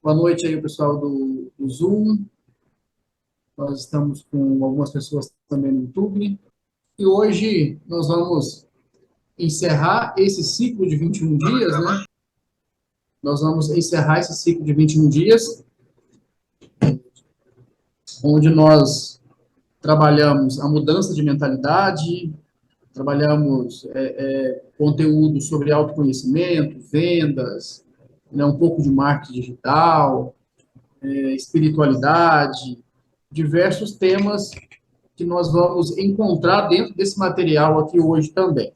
Boa noite aí, o pessoal do Zoom. Nós estamos com algumas pessoas também no YouTube. E hoje nós vamos encerrar esse ciclo de 21 dias, né? Nós vamos encerrar esse ciclo de 21 dias, onde nós trabalhamos a mudança de mentalidade, trabalhamos conteúdo sobre autoconhecimento, vendas, né, um pouco de marketing digital, espiritualidade, diversos temas que nós vamos encontrar dentro desse material aqui hoje também.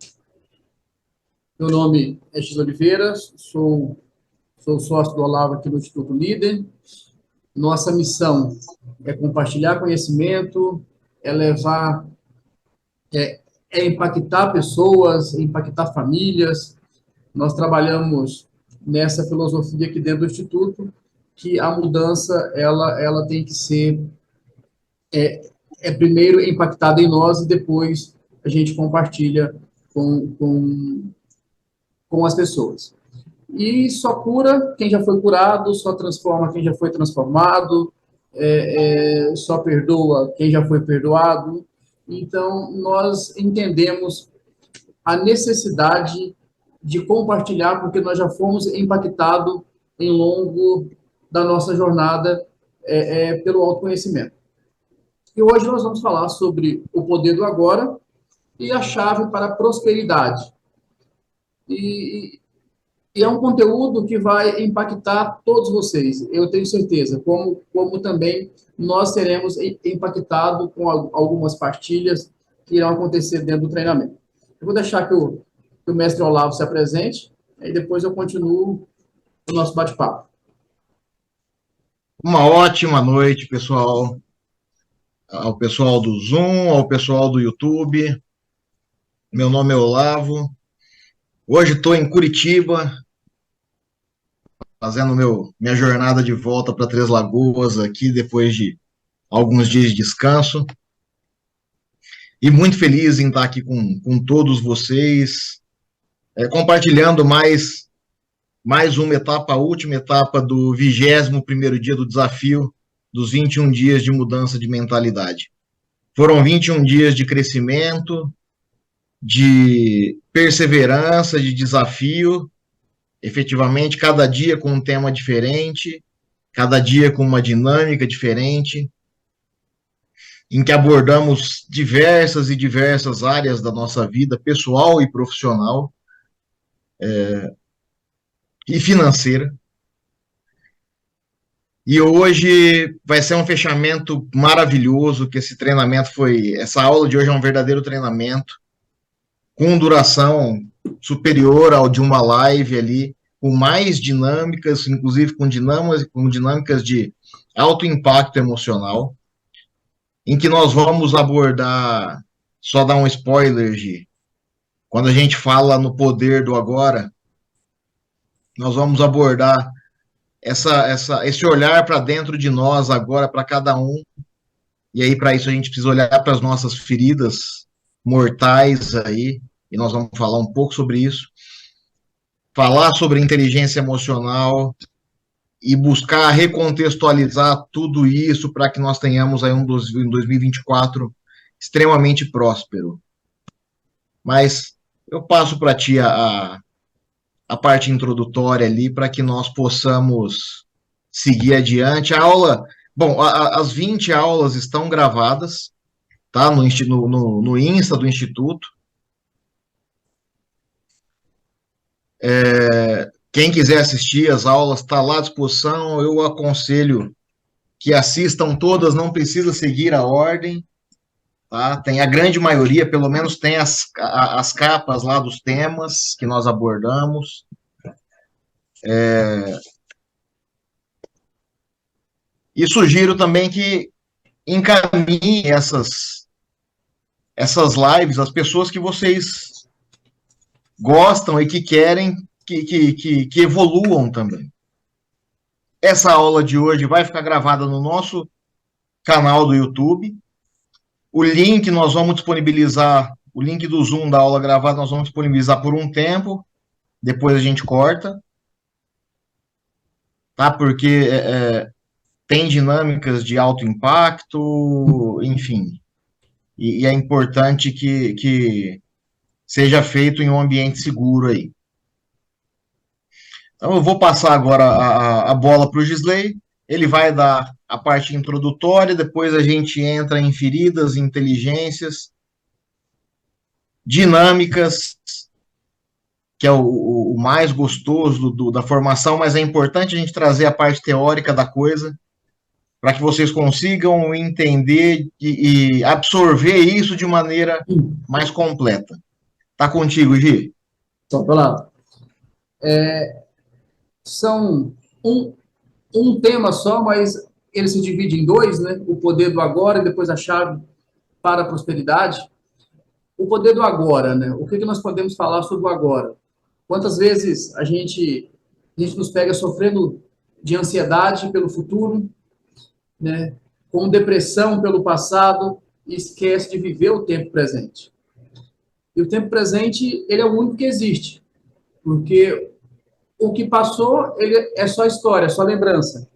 Meu nome é X Oliveira, sou sócio do Olavo aqui no Instituto Líder. Nossa missão é compartilhar conhecimento, é levar, é impactar pessoas, é impactar famílias. Nós trabalhamos nessa filosofia aqui dentro do Instituto, que a mudança ela tem que ser primeiro impactada em nós e depois a gente compartilha com as pessoas. E só cura quem já foi curado, só transforma quem já foi transformado, só perdoa quem já foi perdoado. Então, nós entendemos a necessidade de compartilhar, porque nós já fomos impactados em longo da nossa jornada pelo autoconhecimento. E hoje nós vamos falar sobre o poder do agora e a chave para a prosperidade. E, e é um conteúdo que vai impactar todos vocês, eu tenho certeza, como também nós seremos impactados com algumas partilhas que irão acontecer dentro do treinamento. Eu vou deixar que o mestre Olavo se apresente, e depois eu continuo o nosso bate-papo. Uma ótima noite, pessoal. Ao pessoal do Zoom, ao pessoal do YouTube. Meu nome é Olavo. Hoje estou em Curitiba, fazendo minha jornada de volta para Três Lagoas aqui, depois de alguns dias de descanso. E muito feliz em estar aqui com todos vocês, compartilhando mais uma etapa, a última etapa do 21º dia do desafio dos 21 dias de mudança de mentalidade. Foram 21 dias de crescimento, de perseverança, de desafio, efetivamente, cada dia com um tema diferente, cada dia com uma dinâmica diferente, em que abordamos diversas e diversas áreas da nossa vida, pessoal e profissional, e financeira. E hoje vai ser um fechamento maravilhoso, que essa aula de hoje é um verdadeiro treinamento, com duração superior ao de uma live ali, com mais dinâmicas, inclusive com dinâmicas de alto impacto emocional, em que nós vamos abordar, só dar um spoiler, Gi, quando a gente fala no poder do agora, nós vamos abordar esse olhar para dentro de nós agora, para cada um, e aí para isso a gente precisa olhar para as nossas feridas mortais aí, e nós vamos falar um pouco sobre isso, falar sobre inteligência emocional e buscar recontextualizar tudo isso para que nós tenhamos aí um 2024 extremamente próspero. Mas eu passo para ti a parte introdutória ali para que nós possamos seguir adiante. A aula, bom, as 20 aulas estão gravadas, tá? No Insta do Instituto. Quem quiser assistir as aulas está lá à disposição. Eu aconselho que assistam todas, não precisa seguir a ordem, tá? Tem a grande maioria, pelo menos tem as capas lá dos temas que nós abordamos. E sugiro também que encaminhe essas lives às pessoas que vocês gostam e que querem que evoluam também. Essa aula de hoje vai ficar gravada no nosso canal do YouTube. O link nós vamos disponibilizar, o link do Zoom da aula gravada nós vamos disponibilizar por um tempo, depois a gente corta. tá? Porque tem dinâmicas de alto impacto, enfim, e é importante que seja feito em um ambiente seguro aí. Então, eu vou passar agora a bola para o Gisley. Ele vai dar a parte introdutória, depois a gente entra em feridas, inteligências, dinâmicas, que é o mais gostoso da formação, mas é importante a gente trazer a parte teórica da coisa, para que vocês consigam entender e absorver isso de maneira mais completa. Tá contigo, Gi? Só pela são um tema só, mas ele se divide em dois, né? O poder do agora e depois a chave para a prosperidade. O poder do agora, né? O que nós podemos falar sobre o agora? Quantas vezes a gente nos pega sofrendo de ansiedade pelo futuro, né? Com depressão pelo passado e esquece de viver o tempo presente. E o tempo presente, ele é o único que existe, porque o que passou, ele é só história, é só lembrança.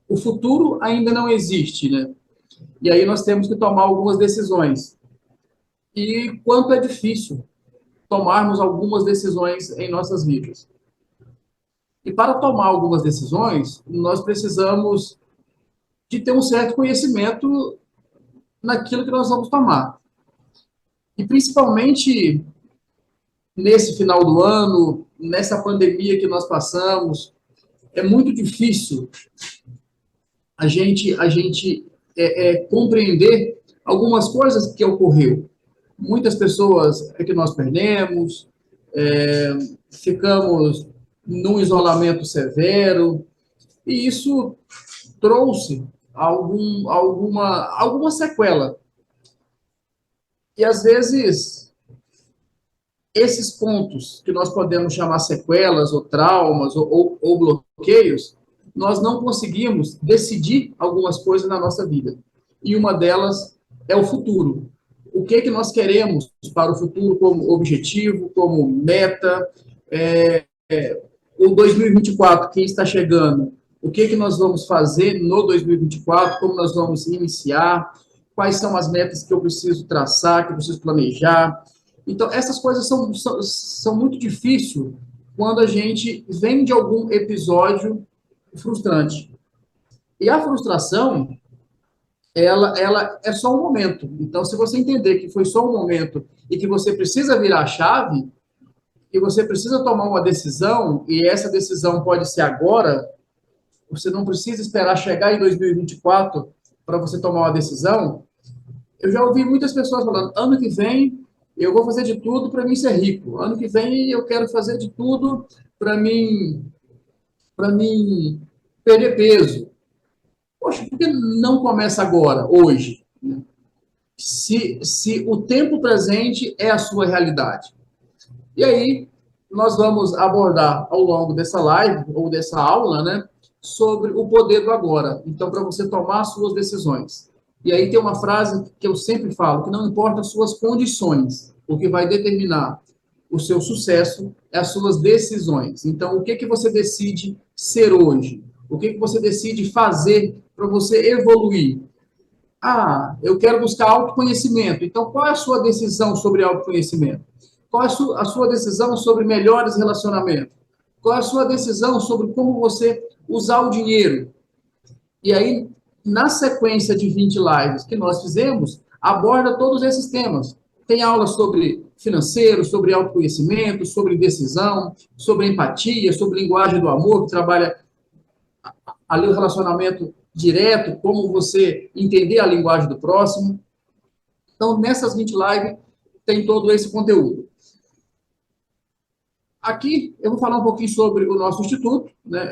O futuro ainda não existe, né? E aí nós temos que tomar algumas decisões. E quanto é difícil tomarmos algumas decisões em nossas vidas. E para tomar algumas decisões, nós precisamos de ter um certo conhecimento naquilo que nós vamos tomar. E principalmente nesse final do ano, nessa pandemia que nós passamos, é muito difícil a gente compreender algumas coisas que ocorreu. Muitas pessoas é que nós perdemos, ficamos num isolamento severo, e isso trouxe alguma sequela. E, às vezes, esses pontos que nós podemos chamar sequelas, ou traumas, ou bloqueios, nós não conseguimos decidir algumas coisas na nossa vida. E uma delas é o futuro. O que nós queremos para o futuro como objetivo, como meta, o 2024 que está chegando, o que nós vamos fazer no 2024, como nós vamos iniciar, quais são as metas que eu preciso traçar, que eu preciso planejar. Então, essas coisas são muito difíceis quando a gente vem de algum episódio frustrante. E a frustração, ela é só um momento. Então, se você entender que foi só um momento e que você precisa virar a chave, e você precisa tomar uma decisão, e essa decisão pode ser agora, você não precisa esperar chegar em 2024 para você tomar uma decisão. Eu já ouvi muitas pessoas falando, ano que vem eu vou fazer de tudo para mim ser rico. Ano que vem eu quero fazer de tudo para mim perder peso. Poxa, por que não começa agora, hoje? Se o tempo presente é a sua realidade. E aí, nós vamos abordar ao longo dessa live, ou dessa aula, né, sobre o poder do agora. Então, para você tomar as suas decisões. E aí tem uma frase que eu sempre falo, que não importa as suas condições, o que vai determinar o seu sucesso é as suas decisões. Então, o que você decide ser hoje? O que você decide fazer para você evoluir? Ah, eu quero buscar autoconhecimento. Então, qual é a sua decisão sobre autoconhecimento? Qual é a sua decisão sobre melhores relacionamentos? Qual é a sua decisão sobre como você usar o dinheiro? E aí, na sequência de 20 lives que nós fizemos, aborda todos esses temas. Tem aula sobre financeiro, sobre autoconhecimento, sobre decisão, sobre empatia, sobre linguagem do amor, que trabalha ali o relacionamento direto, como você entender a linguagem do próximo. Então, nessas 20 lives, tem todo esse conteúdo. Aqui, eu vou falar um pouquinho sobre o nosso instituto, né?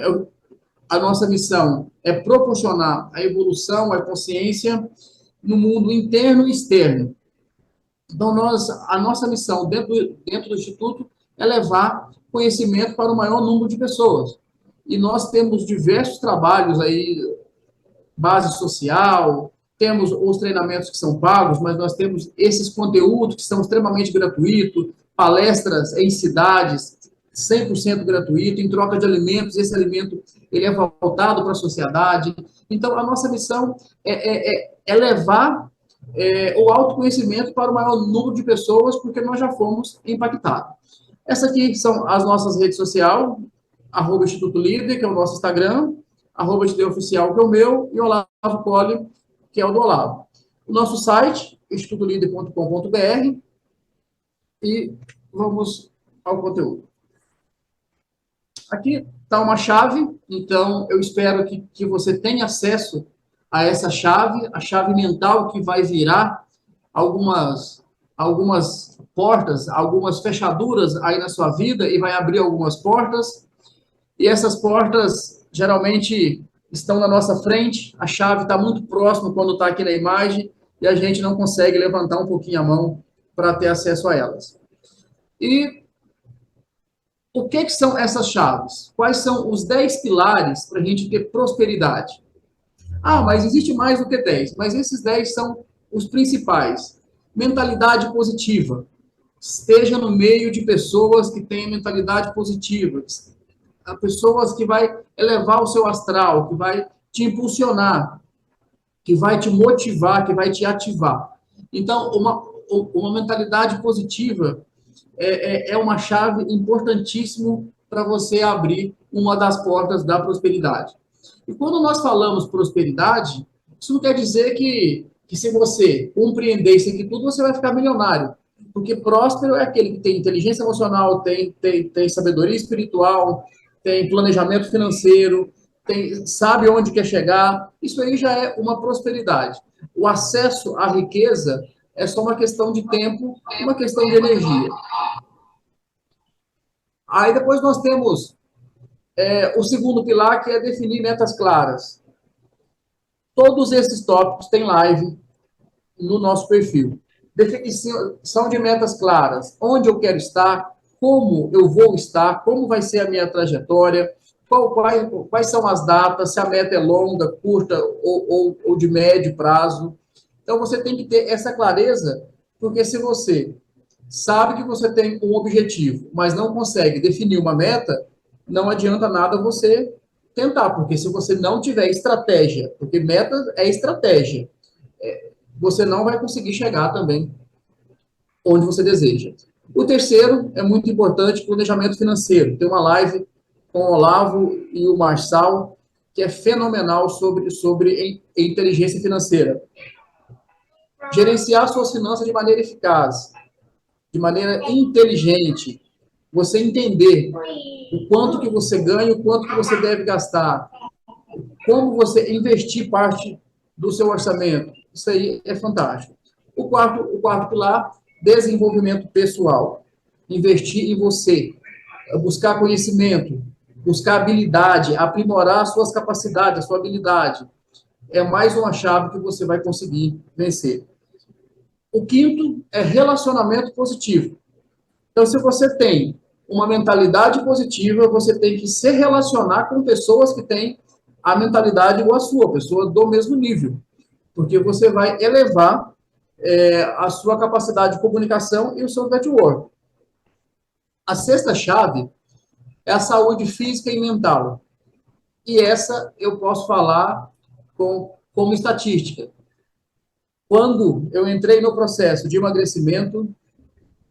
A nossa missão é proporcionar a evolução, a consciência no mundo interno e externo. Então, a nossa missão dentro do Instituto é levar conhecimento para o maior número de pessoas. E nós temos diversos trabalhos aí, base social, temos os treinamentos que são pagos, mas nós temos esses conteúdos que são extremamente gratuitos, palestras em cidades, 100% gratuito, em troca de alimentos, esse alimento ele é voltado para a sociedade. Então, a nossa missão é levar o autoconhecimento para o maior número de pessoas, porque nós já fomos impactados. Essa aqui são as nossas redes sociais, @Instituto Líder, que é o nosso Instagram, @GDOficial, que é o meu, e Olavo Colli, que é o do Olavo. O nosso site, institutolider.com.br, e vamos ao conteúdo. Aqui está uma chave, então eu espero que você tenha acesso a essa chave, a chave mental que vai virar algumas portas, algumas fechaduras aí na sua vida e vai abrir algumas portas. E essas portas geralmente estão na nossa frente, a chave está muito próxima quando está aqui na imagem e a gente não consegue levantar um pouquinho a mão para ter acesso a elas. E o que são essas chaves? Quais são os 10 pilares para a gente ter prosperidade? Ah, mas existe mais do que 10, mas esses 10 são os principais. Mentalidade positiva. Esteja no meio de pessoas que têm mentalidade positiva, pessoas que vai elevar o seu astral, que vai te impulsionar, que vai te motivar, que vai te ativar. Então, uma mentalidade positiva é uma chave importantíssima para você abrir uma das portas da prosperidade. E quando nós falamos prosperidade, isso não quer dizer que se você compreender isso aqui tudo, você vai ficar milionário. Porque próspero é aquele que tem inteligência emocional, tem sabedoria espiritual, tem planejamento financeiro, sabe onde quer chegar. Isso aí já é uma prosperidade. O acesso à riqueza é só uma questão de tempo, uma questão de energia. Aí depois nós temos o segundo pilar, que é definir metas claras. Todos esses tópicos têm live no nosso perfil. Definição de metas claras. Onde eu quero estar, como eu vou estar, como vai ser a minha trajetória, quais são as datas, se a meta é longa, curta ou de médio prazo. Então, você tem que ter essa clareza, porque se você sabe que você tem um objetivo, mas não consegue definir uma meta, não adianta nada você tentar, porque se você não tiver estratégia, porque meta é estratégia, você não vai conseguir chegar também onde você deseja. O terceiro é muito importante, planejamento financeiro. Tem uma live com o Olavo e o Marçal, que é fenomenal sobre inteligência financeira. Gerenciar suas finanças de maneira eficaz, de maneira inteligente. Você entender o quanto que você ganha, o quanto que você deve gastar, como você investir parte do seu orçamento. Isso aí é fantástico. O quarto pilar, desenvolvimento pessoal. Investir em você, buscar conhecimento, buscar habilidade, aprimorar suas capacidades, a sua habilidade. É mais uma chave que você vai conseguir vencer. O quinto é relacionamento positivo. Então, se você tem uma mentalidade positiva, você tem que se relacionar com pessoas que têm a mentalidade igual a sua, pessoa do mesmo nível. Porque você vai elevar a sua capacidade de comunicação e o seu network. A sexta chave é a saúde física e mental. E essa eu posso falar como estatística. Quando eu entrei no processo de emagrecimento,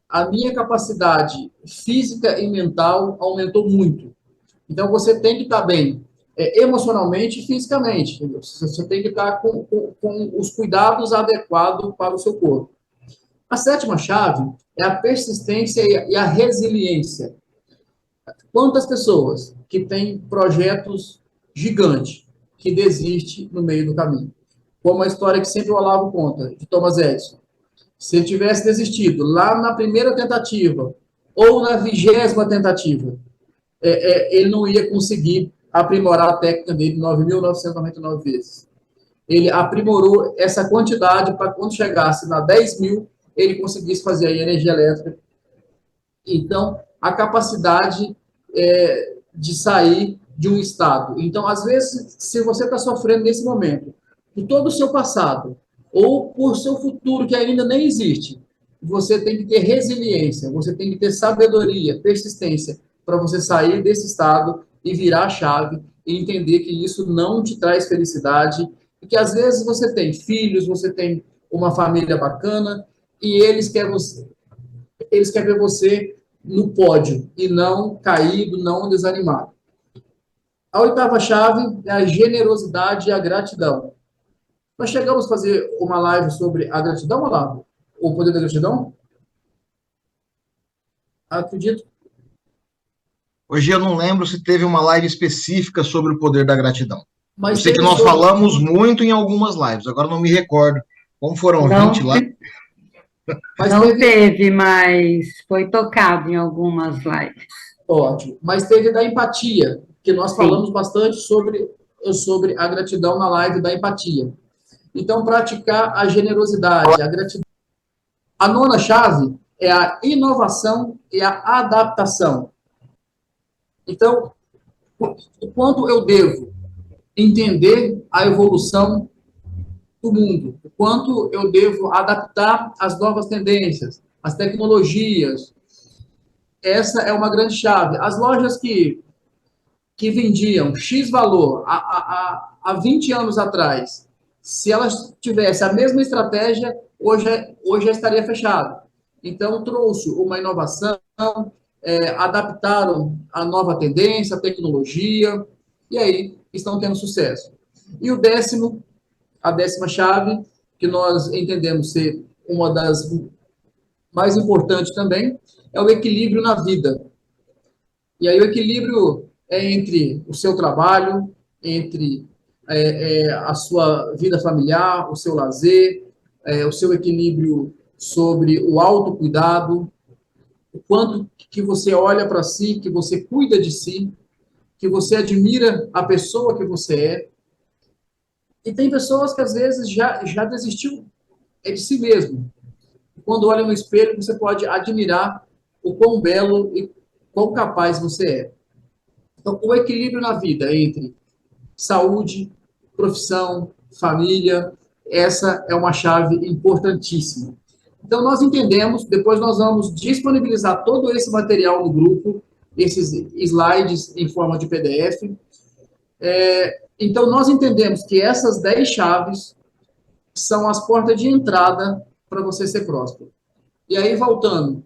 a minha capacidade física e mental aumentou muito. Então, você tem que estar bem emocionalmente e fisicamente. Entendeu? Você tem que estar com os cuidados adequados para o seu corpo. A sétima chave é a persistência e a resiliência. Quantas pessoas que têm projetos gigantes que desistem no meio do caminho? Como a história que sempre o Olavo conta, de Thomas Edison. Se ele tivesse desistido lá na primeira tentativa ou na 20ª tentativa, ele não ia conseguir aprimorar a técnica dele 9.999 vezes. Ele aprimorou essa quantidade para quando chegasse na 10.000, ele conseguisse fazer a energia elétrica. Então, a capacidade de sair de um estado. Então, às vezes, se você está sofrendo nesse momento, por todo o seu passado, ou por seu futuro que ainda nem existe, você tem que ter resiliência, você tem que ter sabedoria, persistência, para você sair desse estado e virar a chave e entender que isso não te traz felicidade e que às vezes você tem filhos, você tem uma família bacana e eles querem ver você no pódio e não caído, não desanimado. A oitava chave é a generosidade e a gratidão. Nós chegamos a fazer uma live sobre a gratidão, Olavo? O poder da gratidão? Acredito. Hoje eu não lembro se teve uma live específica sobre o poder da gratidão. Mas eu sei que nós falamos muito em algumas lives, agora não me recordo. Como foram não, 20 lá? Mas não teve, mas foi tocado em algumas lives. Ótimo. Mas teve da empatia, que nós falamos bastante sobre a gratidão na live da empatia. Então, praticar a generosidade, a gratidão. A nona chave é a inovação e a adaptação. Então, o quanto eu devo entender a evolução do mundo, o quanto eu devo adaptar as novas tendências, as tecnologias. Essa é uma grande chave. As lojas que vendiam X valor há 20 anos atrás, se elas tivessem a mesma estratégia, hoje já estaria fechado. Então, trouxe uma inovação, adaptaram a nova tendência, a tecnologia, e aí estão tendo sucesso. E a décima chave, que nós entendemos ser uma das mais importantes também, é o equilíbrio na vida. E aí o equilíbrio é entre o seu trabalho, entre a sua vida familiar, o seu lazer, o seu equilíbrio sobre o autocuidado, o quanto que você olha para si, que você cuida de si, que você admira a pessoa que você é. E tem pessoas que às vezes já desistiu de si mesmo. Quando olha no espelho, você pode admirar o quão belo e quão capaz você é. Então, o equilíbrio na vida entre saúde, profissão, família, essa é uma chave importantíssima. Então, nós entendemos, depois nós vamos disponibilizar todo esse material no grupo, esses slides em forma de PDF. Então, nós entendemos que essas 10 chaves são as portas de entrada para você ser próspero. E aí, voltando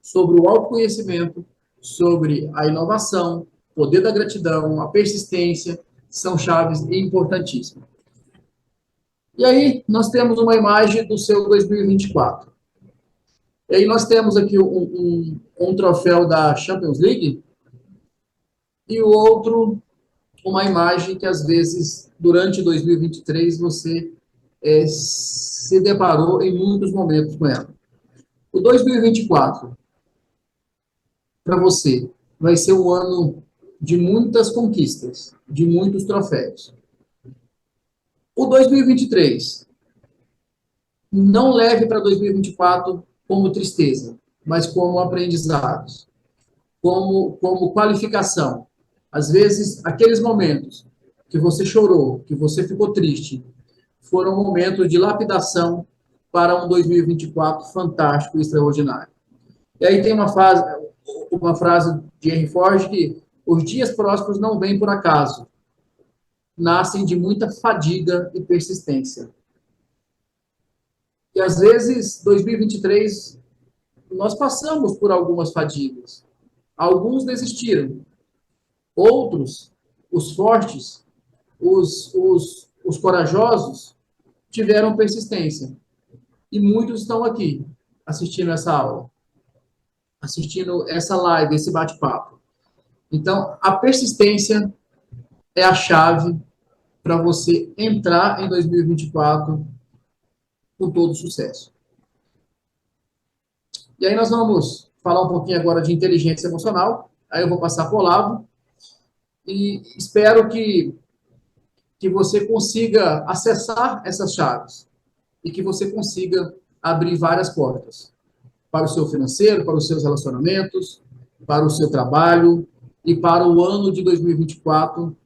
sobre o autoconhecimento, sobre a inovação, poder da gratidão, a persistência, são chaves importantíssimas. E aí, nós temos uma imagem do seu 2024. E aí, nós temos aqui um troféu da Champions League e o outro, uma imagem que, às vezes, durante 2023, você se deparou em muitos momentos com ela. O 2024, para você, vai ser um ano de muitas conquistas, de muitos troféus. O 2023, não leve para 2024 como tristeza, mas como aprendizados, como qualificação. Às vezes, aqueles momentos que você chorou, que você ficou triste, foram momentos de lapidação para um 2024 fantástico e extraordinário. E aí tem uma frase de Henry Ford que os dias prósperos não vêm por acaso, nascem de muita fadiga e persistência. E às vezes, 2023, nós passamos por algumas fadigas. Alguns desistiram. Outros, os fortes, os corajosos, tiveram persistência. E muitos estão aqui, assistindo essa aula, assistindo essa live, esse bate-papo. Então, a persistência é a chave para você entrar em 2024 com todo sucesso. E aí nós vamos falar um pouquinho agora de inteligência emocional. Aí eu vou passar para o Olavo. E espero que você consiga acessar essas chaves e que você consiga abrir várias portas para o seu financeiro, para os seus relacionamentos, para o seu trabalho e para o ano de 2024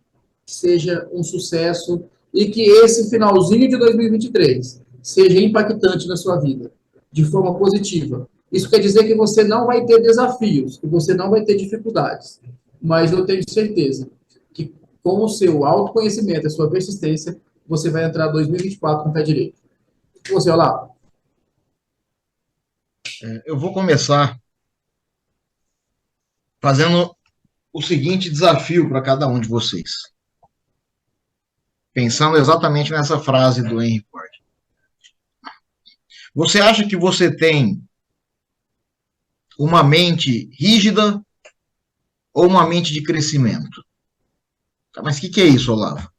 que seja um sucesso e que esse finalzinho de 2023 seja impactante na sua vida, de forma positiva, Isso quer dizer que você não vai ter desafios, que você não vai ter dificuldades. Mas eu tenho certeza que com o seu autoconhecimento, a sua persistência, você vai entrar 2024 com o pé direito. E você, Olavo? Eu vou começar fazendo o seguinte desafio para cada um de vocês. Pensando exatamente nessa frase do Henry Ford. Você acha que você tem uma mente rígida ou uma mente de crescimento? Tá, mas o que é isso, Olavo?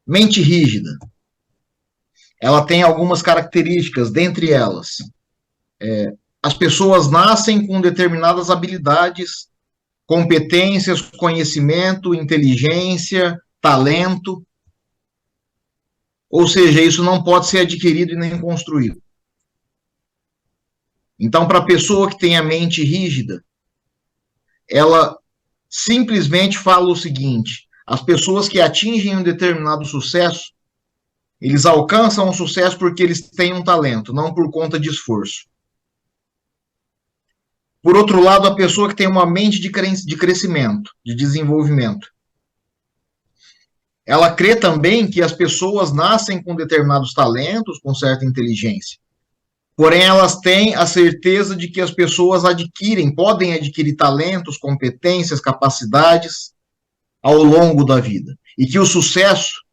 Mente rígida. Ela tem algumas características, dentre elas, as pessoas nascem com determinadas habilidades, competências, conhecimento, inteligência, talento, ou seja, isso não pode ser adquirido e nem construído. Então, para a pessoa que tem a mente rígida, ela simplesmente fala o seguinte: as pessoas que atingem um determinado sucesso, eles alcançam o sucesso porque eles têm um talento, não por conta de esforço. Por outro lado, a pessoa que tem uma mente de crescimento, de desenvolvimento, ela crê também que as pessoas nascem com determinados talentos, com certa inteligência. Porém, elas têm a certeza de que as pessoas podem adquirir talentos, competências, capacidades ao longo da vida. E que o sucesso,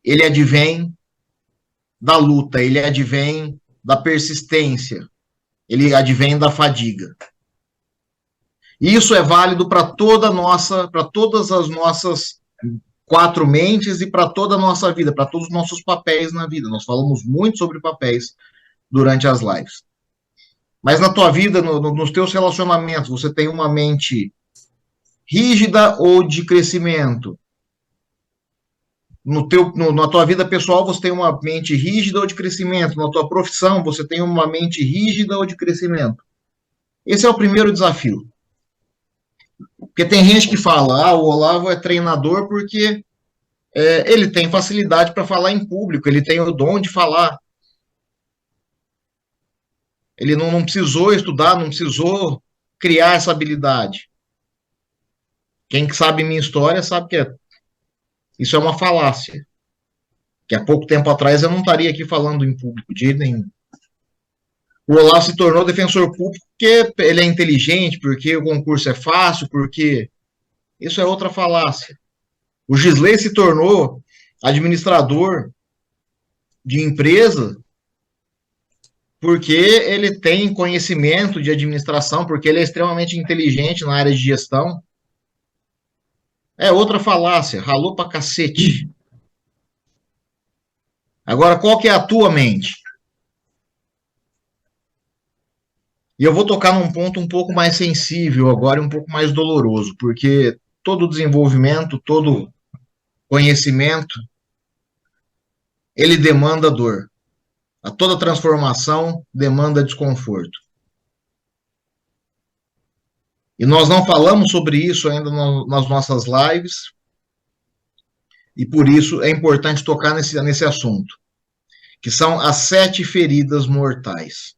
ele advém da luta, ele advém da persistência, ele advém da fadiga. E isso é válido para todas as nossas 4 mentes e para toda a nossa vida, para todos os nossos papéis na vida. Nós falamos muito sobre papéis durante as lives. Mas na tua vida, nos teus relacionamentos, você tem uma mente rígida ou de crescimento? Na tua vida pessoal, você tem uma mente rígida ou de crescimento? Na tua profissão, você tem uma mente rígida ou de crescimento? Esse é o primeiro desafio. Porque tem gente que fala, o Olavo é treinador porque ele tem facilidade para falar em público, ele tem o dom de falar. Ele não precisou estudar, não precisou criar essa habilidade. Quem sabe minha história sabe que isso é uma falácia. Que há pouco tempo atrás eu não estaria aqui falando em público, de jeito nenhum. O Olavo se tornou defensor público porque ele é inteligente, porque o concurso é fácil, porque isso é outra falácia. O Gisley se tornou administrador de empresa porque ele tem conhecimento de administração, porque ele é extremamente inteligente na área de gestão. É outra falácia, ralou pra cacete. Agora, qual que é a tua mente? E eu vou tocar num ponto um pouco mais sensível agora e um pouco mais doloroso, porque todo desenvolvimento, todo conhecimento, ele demanda dor. A toda transformação demanda desconforto. E nós não falamos sobre isso ainda nas nossas lives, e por isso é importante tocar nesse assunto, que são as 7 feridas mortais.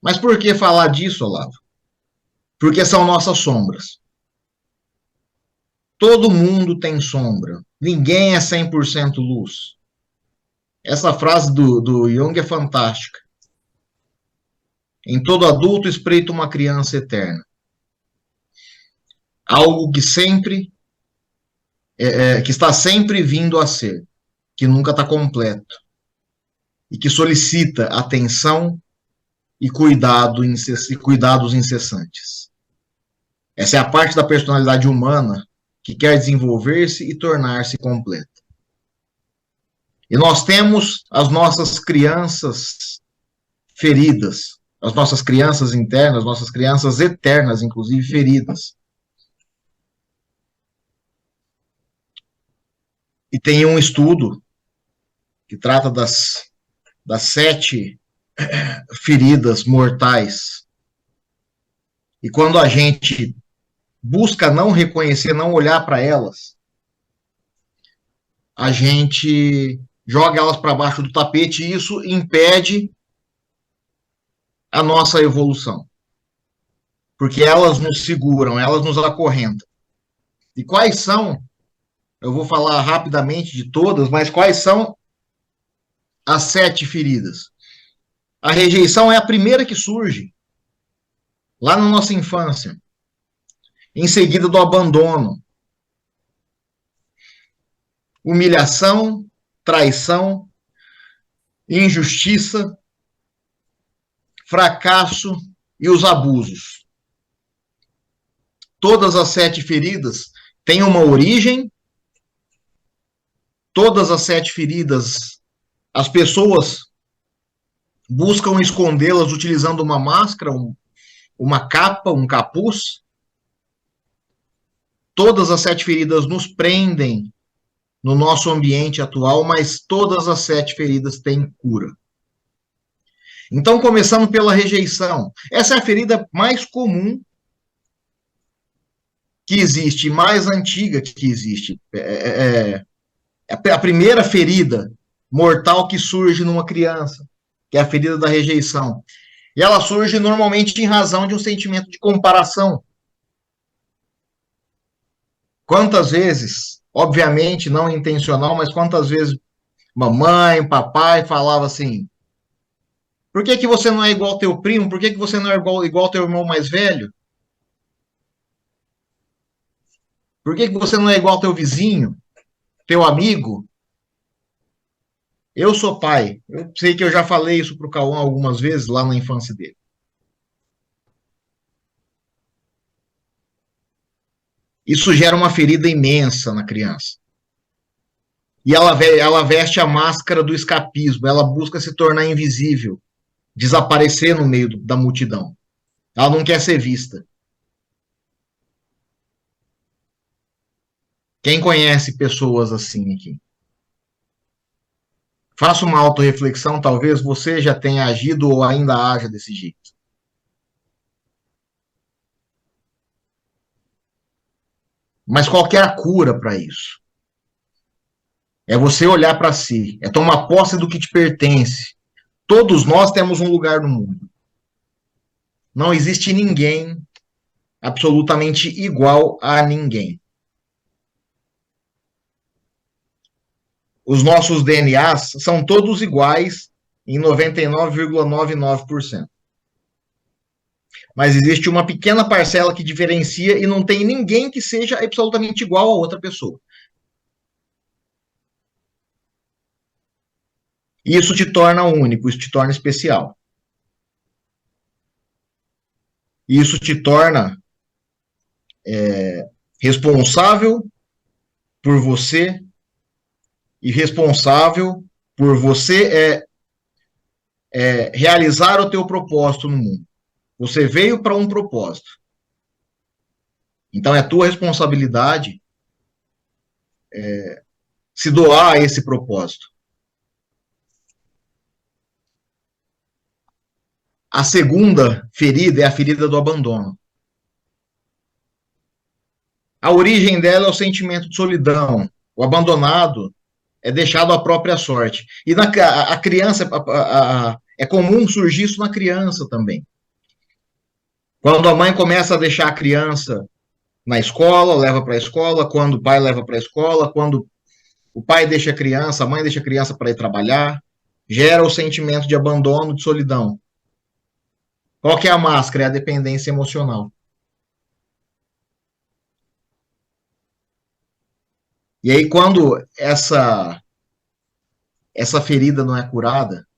Mas por que falar disso, Olavo? Porque são nossas sombras. Todo mundo tem sombra. Ninguém é 100% luz. Essa frase do Jung é fantástica. Em todo adulto espreita uma criança eterna. Algo que sempre, que está sempre vindo a ser, que nunca está completo. E que solicita atenção e cuidados incessantes. Essa é a parte da personalidade humana que quer desenvolver-se e tornar-se completa. E nós temos as nossas crianças feridas, as nossas crianças internas, nossas crianças eternas, inclusive, feridas. E tem um estudo que trata das 7 feridas mortais. E quando a gente busca não reconhecer, não olhar para elas, a gente joga elas para baixo do tapete e isso impede a nossa evolução. Porque elas nos seguram, elas nos acorrentam. E quais são, eu vou falar rapidamente de todas, mas quais são as 7 feridas? A rejeição é a primeira que surge, lá na nossa infância. Em seguida do abandono. Humilhação, traição, injustiça, fracasso e os abusos. Todas as 7 feridas têm uma origem, todas as 7 feridas, as pessoas buscam escondê-las utilizando uma máscara, uma capa, um capuz. Todas as 7 feridas nos prendem no nosso ambiente atual, mas todas as 7 feridas têm cura. Então, começando pela rejeição. Essa é a ferida mais comum que existe, mais antiga que existe. É a primeira ferida mortal que surge numa criança, que é a ferida da rejeição. E ela surge normalmente em razão de um sentimento de comparação. Quantas vezes, obviamente não intencional, mas quantas vezes mamãe, papai falava assim: por que você não é igual ao teu primo? Por que você não é igual ao teu irmão mais velho? Por que você não é igual ao teu vizinho, teu amigo? Eu sou pai. Eu sei que eu já falei isso para o Cauã algumas vezes lá na infância dele. Isso gera uma ferida imensa na criança. E ela veste a máscara do escapismo. Ela busca se tornar invisível, desaparecer no meio da multidão. Ela não quer ser vista. Quem conhece pessoas assim aqui? Faça uma autorreflexão, talvez você já tenha agido ou ainda haja desse jeito. Mas qual que é a cura para isso? É você olhar para si, é tomar posse do que te pertence. Todos nós temos um lugar no mundo. Não existe ninguém absolutamente igual a ninguém. Os nossos DNAs são todos iguais em 99,99%. Mas existe uma pequena parcela que diferencia e não tem ninguém que seja absolutamente igual a outra pessoa. Isso te torna único, isso te torna especial. Isso te torna responsável por você e responsável por você realizar o teu propósito no mundo. Você veio para um propósito. Então é tua responsabilidade se doar a esse propósito. A segunda ferida é a ferida do abandono. A origem dela é o sentimento de solidão. O abandonado é deixado à própria sorte. E a criança, é comum surgir isso na criança também. Quando a mãe começa a deixar a criança na escola, leva para a escola, quando o pai leva para a escola, quando o pai deixa a criança, a mãe deixa a criança para ir trabalhar, gera o sentimento de abandono, de solidão. Qual que é a máscara? É a dependência emocional. E aí, quando essa ferida não é curada,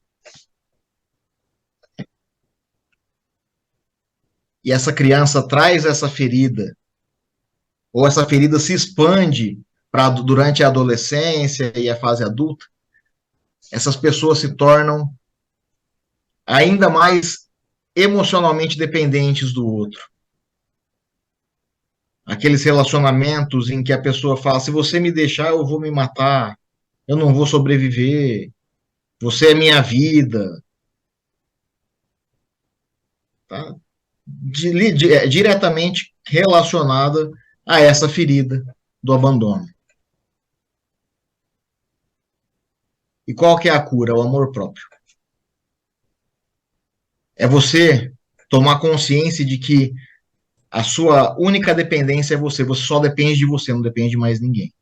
e essa criança traz essa ferida, ou essa ferida se expande durante a adolescência e a fase adulta, essas pessoas se tornam ainda mais emocionalmente dependentes do outro. Aqueles relacionamentos em que a pessoa fala: se você me deixar, eu vou me matar, eu não vou sobreviver, você é minha vida. Tá? Diretamente relacionada a essa ferida do abandono. E qual que é a cura? O amor próprio. É você tomar consciência de que a sua única dependência é você. Você só depende de você, não depende de mais ninguém.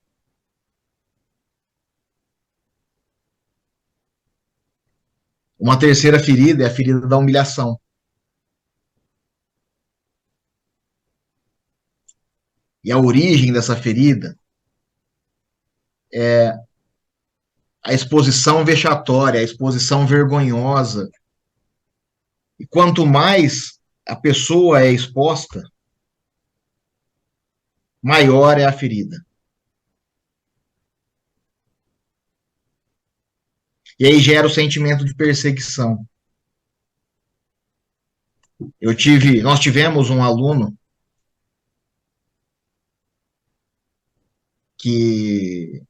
Uma terceira ferida é a ferida da humilhação. E a origem dessa ferida é a exposição vexatória, a exposição vergonhosa. E quanto mais a pessoa é exposta, maior é a ferida. E aí gera o sentimento de perseguição. Nós tivemos um aluno que,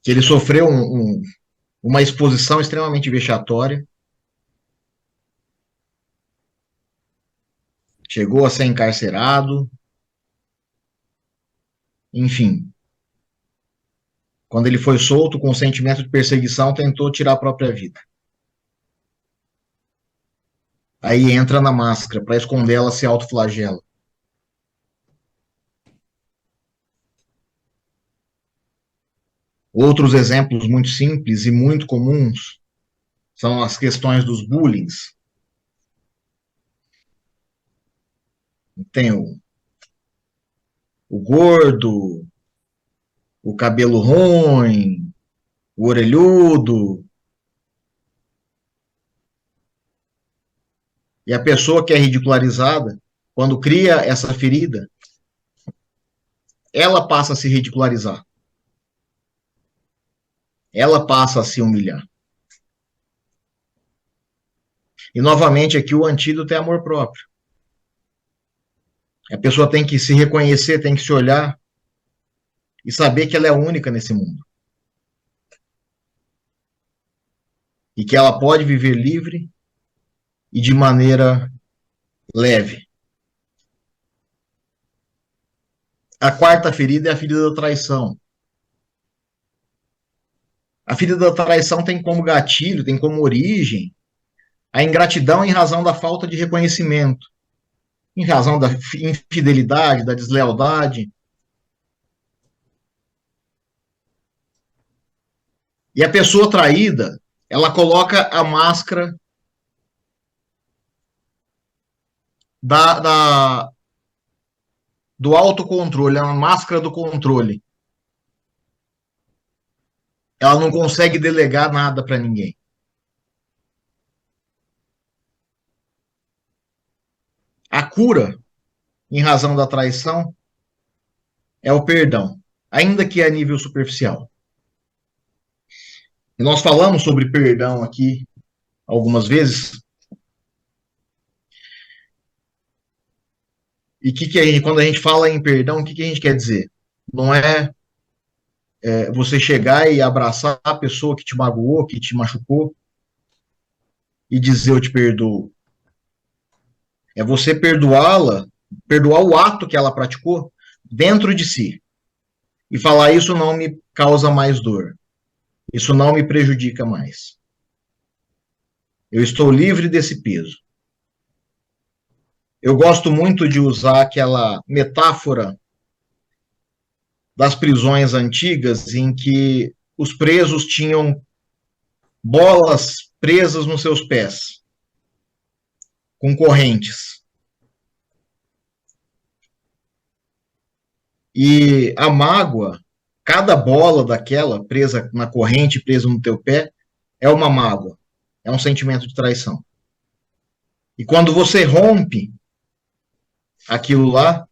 que ele sofreu uma exposição extremamente vexatória, chegou a ser encarcerado, enfim. Quando ele foi solto com o sentimento de perseguição, tentou tirar a própria vida. Aí entra na máscara, para esconder ela, se autoflagela. Outros exemplos muito simples e muito comuns são as questões dos bullings. Tem o gordo, o cabelo ruim, o orelhudo. E a pessoa que é ridicularizada, quando cria essa ferida, ela passa a se ridicularizar. Ela passa a se humilhar. E novamente aqui o antídoto é amor próprio. A pessoa tem que se reconhecer, tem que se olhar e saber que ela é única nesse mundo. E que ela pode viver livre e de maneira leve. A quarta ferida é a ferida da traição. A ferida da traição tem como gatilho, tem como origem a ingratidão em razão da falta de reconhecimento, em razão da infidelidade, da deslealdade. E a pessoa traída, ela coloca a máscara do autocontrole, a máscara do controle. Ela não consegue delegar nada para ninguém. A cura, em razão da traição, é o perdão, ainda que a nível superficial. E nós falamos sobre perdão aqui algumas vezes. E quando a gente fala em perdão, o que a gente quer dizer? Não é, você chegar e abraçar a pessoa que te magoou, que te machucou, e dizer eu te perdoo. É você perdoá-la, perdoar o ato que ela praticou dentro de si. E falar, isso não me causa mais dor. Isso não me prejudica mais. Eu estou livre desse peso. Eu gosto muito de usar aquela metáfora das prisões antigas em que os presos tinham bolas presas nos seus pés, com correntes. E a mágoa, cada bola daquela presa na corrente, presa no teu pé, é uma mágoa, é um sentimento de traição. E quando você rompe aquilo lá,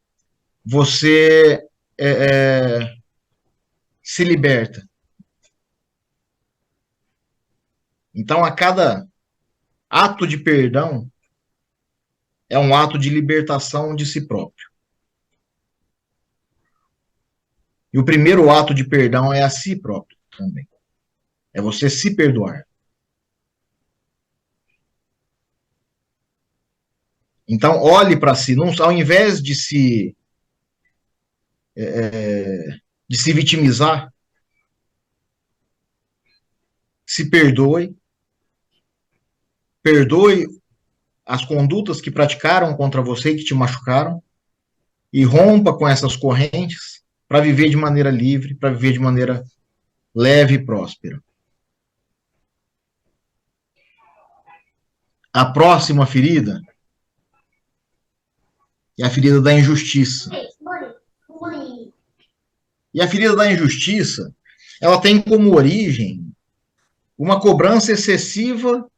você se liberta. Então, a cada ato de perdão é um ato de libertação de si próprio. E o primeiro ato de perdão é a si próprio também. É você se perdoar. Então, olhe para si, não, ao invés de se vitimizar, se perdoe perdoe as condutas que praticaram contra você, que te machucaram, e rompa com essas correntes para viver de maneira livre, para viver de maneira leve e próspera. A próxima ferida é a ferida da injustiça. E a ferida da injustiça, ela tem como origem uma cobrança excessiva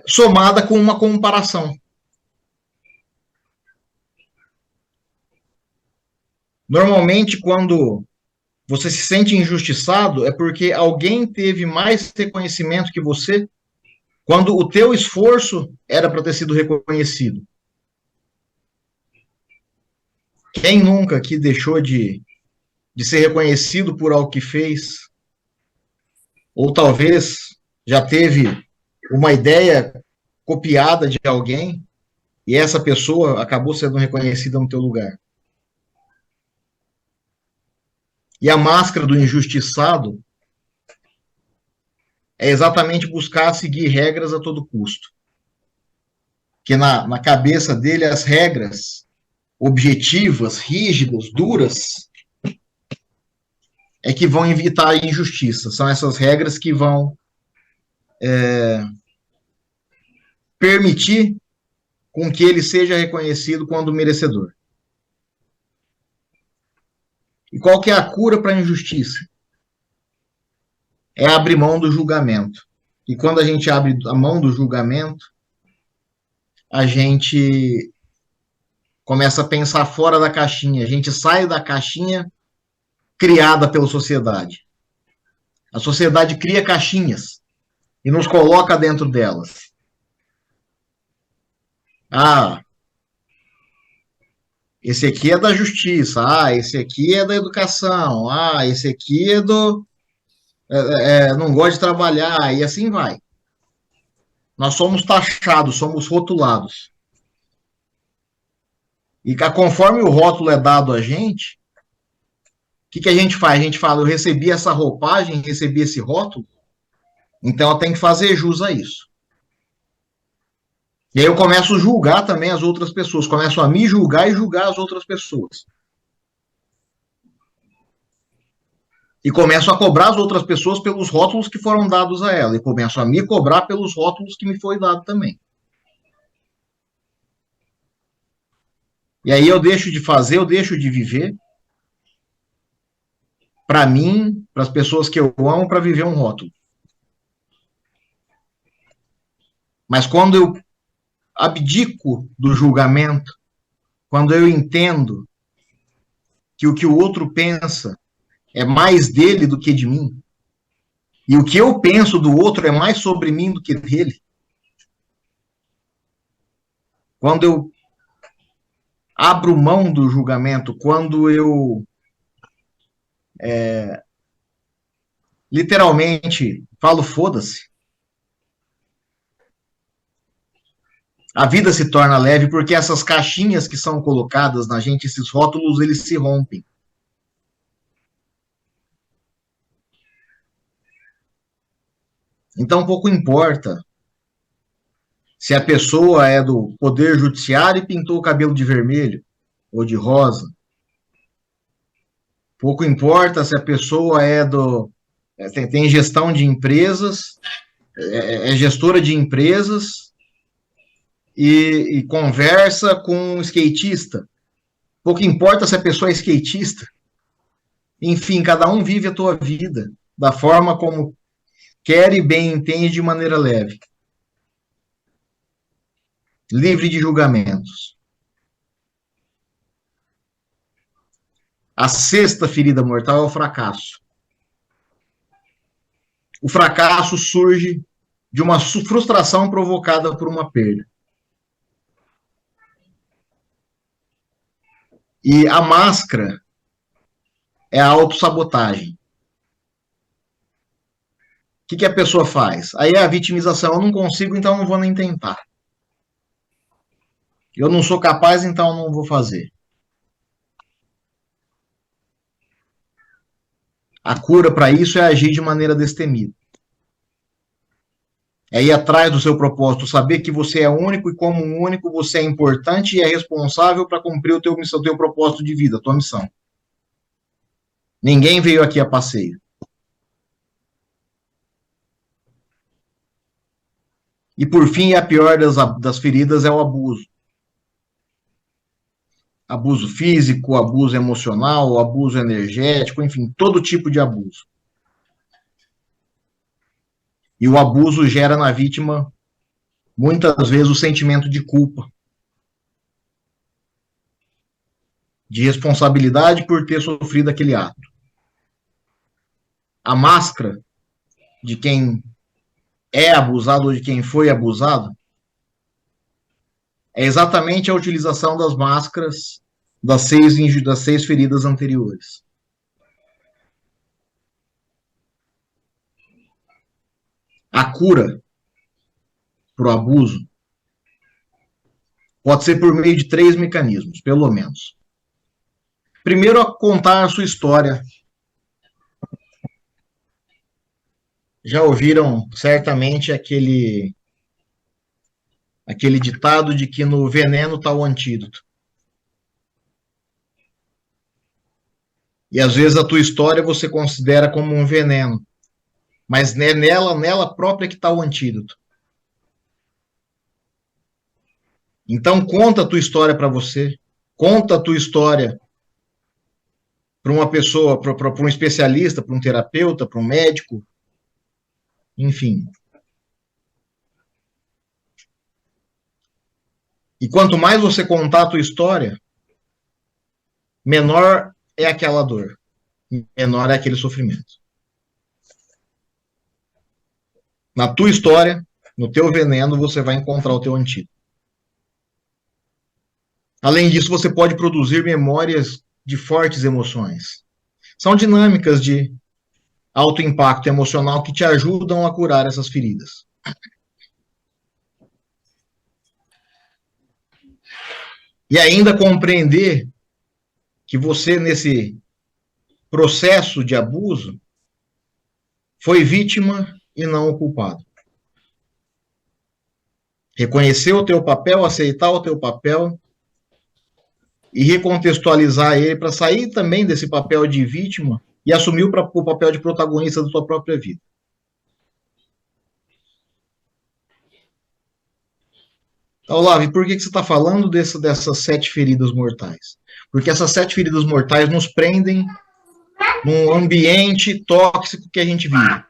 somada com uma comparação. Normalmente, quando você se sente injustiçado, é porque alguém teve mais reconhecimento que você, quando o teu esforço era para ter sido reconhecido. Quem nunca aqui deixou de ser reconhecido por algo que fez? Ou talvez já teve uma ideia copiada de alguém e essa pessoa acabou sendo reconhecida no teu lugar. E a máscara do injustiçado é exatamente buscar seguir regras a todo custo. Que na cabeça dele as regras objetivas, rígidas, duras, é que vão evitar a injustiça. São essas regras que vão permitir com que ele seja reconhecido quando merecedor. E qual que é a cura para a injustiça? É abrir mão do julgamento. E quando a gente abre a mão do julgamento, a gente começa a pensar fora da caixinha. A gente sai da caixinha criada pela sociedade. A sociedade cria caixinhas e nos coloca dentro delas. Ah, esse aqui é da justiça. Ah, esse aqui é da educação. Ah, esse aqui é do... não gosta de trabalhar, e assim vai. Nós somos taxados, somos rotulados. E conforme o rótulo é dado a gente, o que a gente faz? A gente fala, eu recebi essa roupagem, recebi esse rótulo, então eu tenho que fazer jus a isso. E aí eu começo a julgar também as outras pessoas, começo a me julgar e julgar as outras pessoas. E começo a cobrar as outras pessoas pelos rótulos que foram dados a ela, e começo a me cobrar pelos rótulos que me foi dado também. E aí eu deixo de fazer, eu deixo de viver, para mim, para as pessoas que eu amo, para viver um rótulo. Mas quando eu abdico do julgamento, quando eu entendo que o outro pensa é mais dele do que de mim, e o que eu penso do outro é mais sobre mim do que dele, quando eu abro mão do julgamento, quando eu literalmente falo foda-se, a vida se torna leve porque essas caixinhas que são colocadas na gente, esses rótulos, eles se rompem. Então, pouco importa se a pessoa é do Poder Judiciário e pintou o cabelo de vermelho ou de rosa. Pouco importa se a pessoa tem gestão de empresas, é gestora de empresas e conversa com um skatista. Pouco importa se a pessoa é skatista. Enfim, cada um vive a tua vida da forma como quer e bem entende, de maneira leve. Livre de julgamentos. A sexta ferida mortal é o fracasso. O fracasso surge de uma frustração provocada por uma perda. E a máscara é a autossabotagem. O que a pessoa faz? Aí é a vitimização. Eu não consigo, então eu não vou nem tentar. Eu não sou capaz, então eu não vou fazer. A cura para isso é agir de maneira destemida. É ir atrás do seu propósito, saber que você é único e como único você é importante e é responsável para cumprir o teu propósito de vida, a tua missão. Ninguém veio aqui a passeio. E por fim, a pior das feridas é o abuso. Abuso físico, abuso emocional, abuso energético, enfim, todo tipo de abuso. E o abuso gera na vítima, muitas vezes, o sentimento de culpa, de responsabilidade por ter sofrido aquele ato. A máscara de quem é abusado ou de quem foi abusado é exatamente a utilização das máscaras das seis feridas anteriores. A cura para o abuso pode ser por meio de 3 mecanismos, pelo menos. Primeiro, contar a sua história. Já ouviram certamente aquele ditado de que no veneno está o antídoto. E às vezes a tua história você considera como um veneno, mas é nela própria que está o antídoto. Então conta a tua história para você, conta a tua história para uma pessoa, para um especialista, para um terapeuta, para um médico, enfim. E quanto mais você contar a tua história, menor é aquela dor, menor é aquele sofrimento. Na tua história, no teu veneno, você vai encontrar o teu antídoto. Além disso, você pode produzir memórias de fortes emoções. São dinâmicas de alto impacto emocional que te ajudam a curar essas feridas. E ainda compreender que você, nesse processo de abuso, foi vítima e não o culpado. Reconhecer o teu papel, aceitar o teu papel e recontextualizar ele para sair também desse papel de vítima e assumir o papel de protagonista da tua própria vida. Olavo, por que você está falando dessas 7 feridas mortais? Porque essas 7 feridas mortais nos prendem num ambiente tóxico que a gente vive.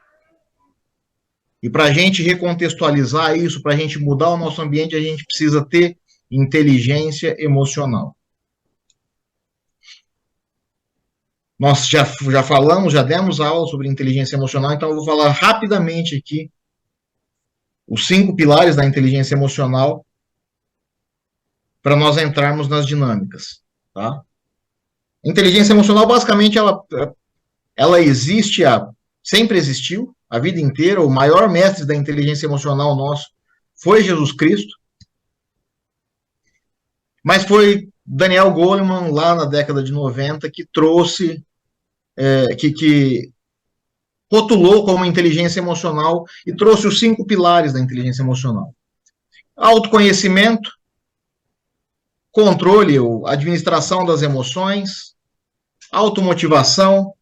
E para a gente recontextualizar isso, para a gente mudar o nosso ambiente, a gente precisa ter inteligência emocional. Nós já falamos, já demos aula sobre inteligência emocional, então eu vou falar rapidamente aqui os 5 pilares da inteligência emocional para nós entrarmos nas dinâmicas. Tá? Inteligência emocional, basicamente, ela existe, sempre existiu, a vida inteira. O maior mestre da inteligência emocional nosso foi Jesus Cristo. Mas foi Daniel Goleman, lá na década de 90, que trouxe, que rotulou como inteligência emocional e trouxe os 5 pilares da inteligência emocional. Autoconhecimento, controle, administração das emoções, automotivação,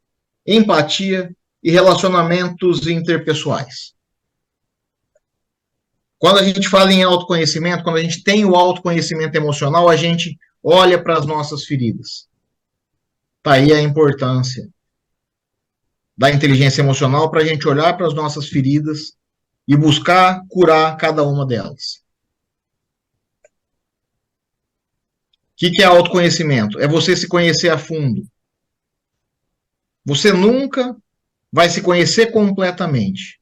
empatia e relacionamentos interpessoais. Quando a gente fala em autoconhecimento, quando a gente tem o autoconhecimento emocional, a gente olha para as nossas feridas. Tá aí a importância da inteligência emocional para a gente olhar para as nossas feridas e buscar curar cada uma delas. O que é autoconhecimento? É você se conhecer a fundo. Você nunca vai se conhecer completamente.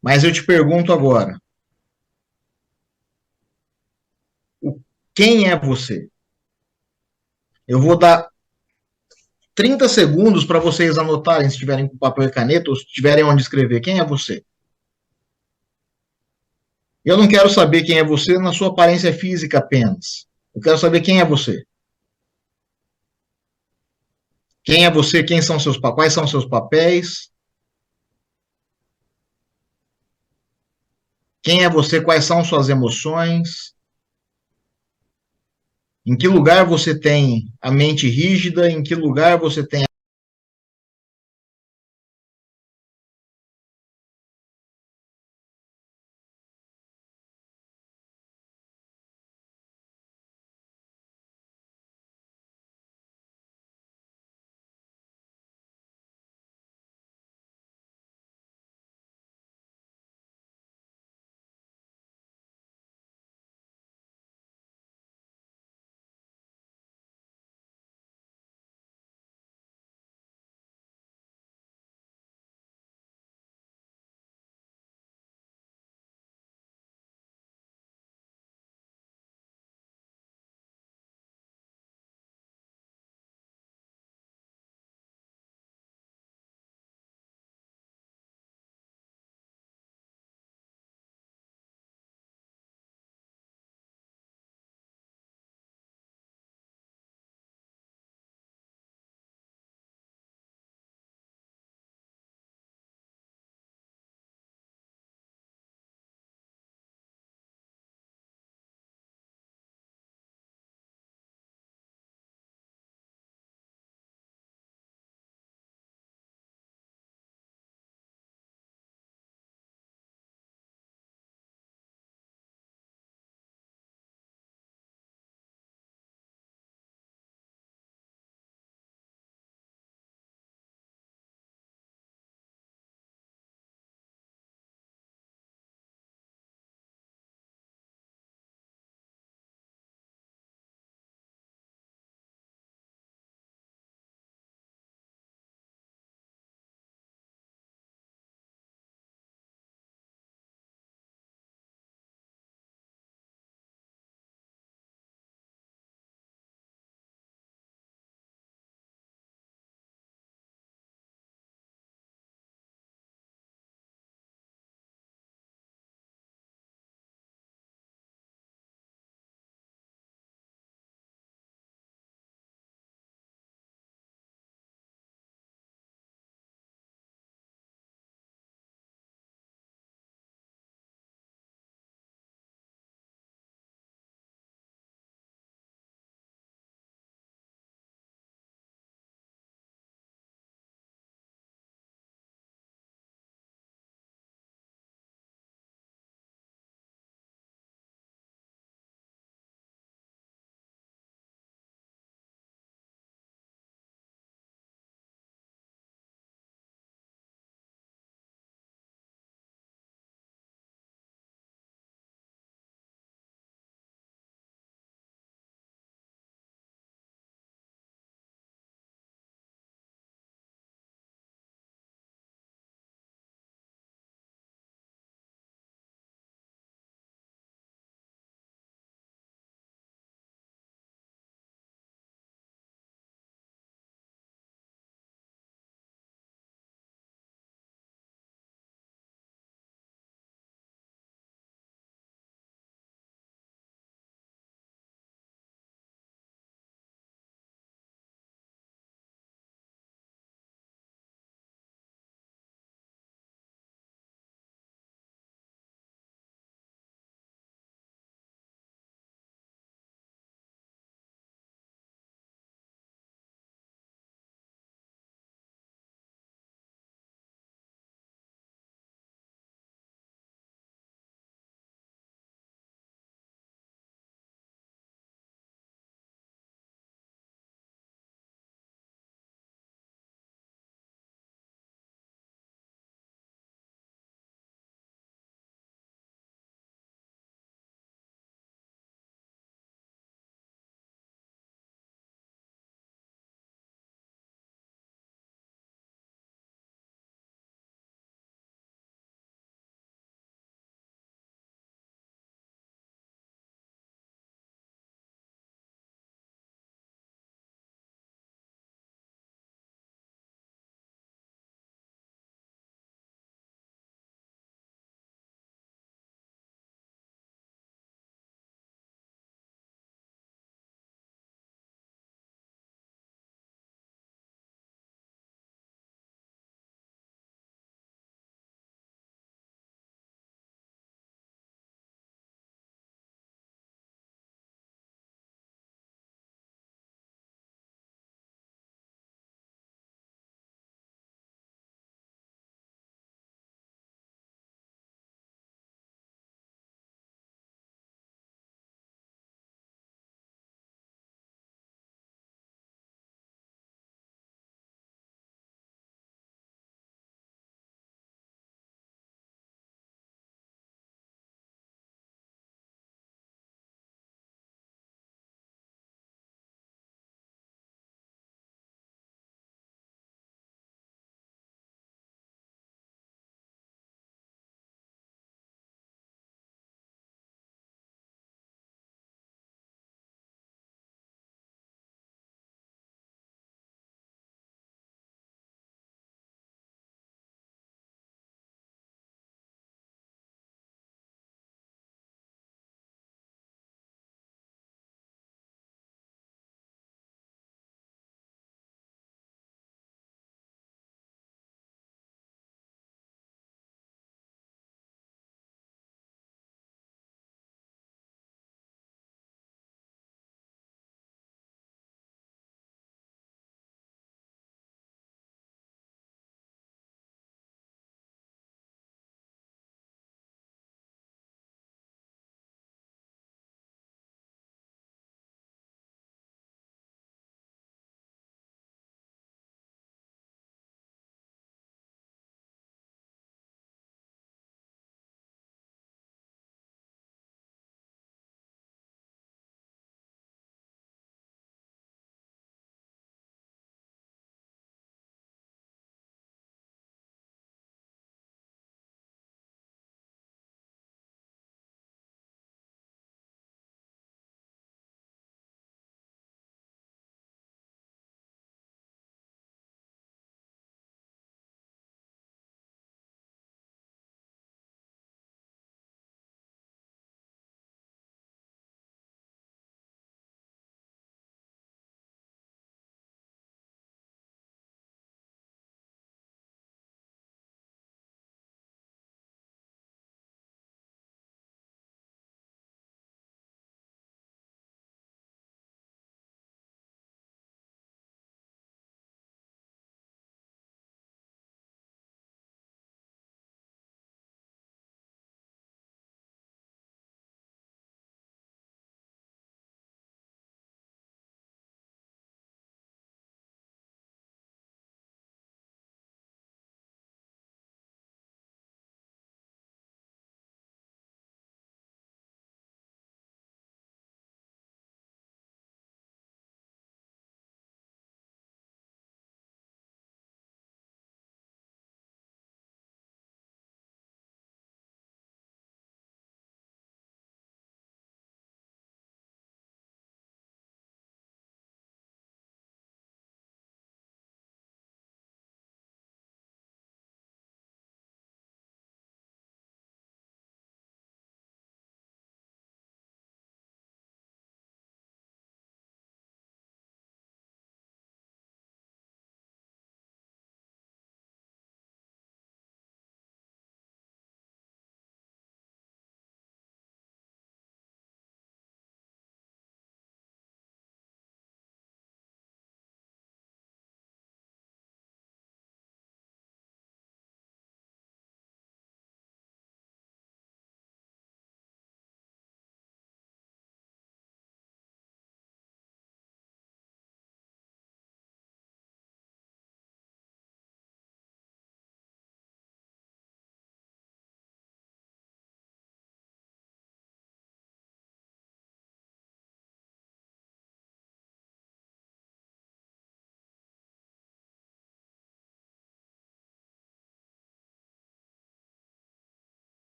Mas eu te pergunto agora, quem é você? Eu vou dar 30 segundos para vocês anotarem, se tiverem com papel e caneta, ou se tiverem onde escrever. Quem é você? Eu não quero saber quem é você na sua aparência física apenas. Eu quero saber quem é você. Quem é você? Quais são seus papéis? Quem é você? Quais são suas emoções? Em que lugar você tem a mente rígida? Em que lugar você tem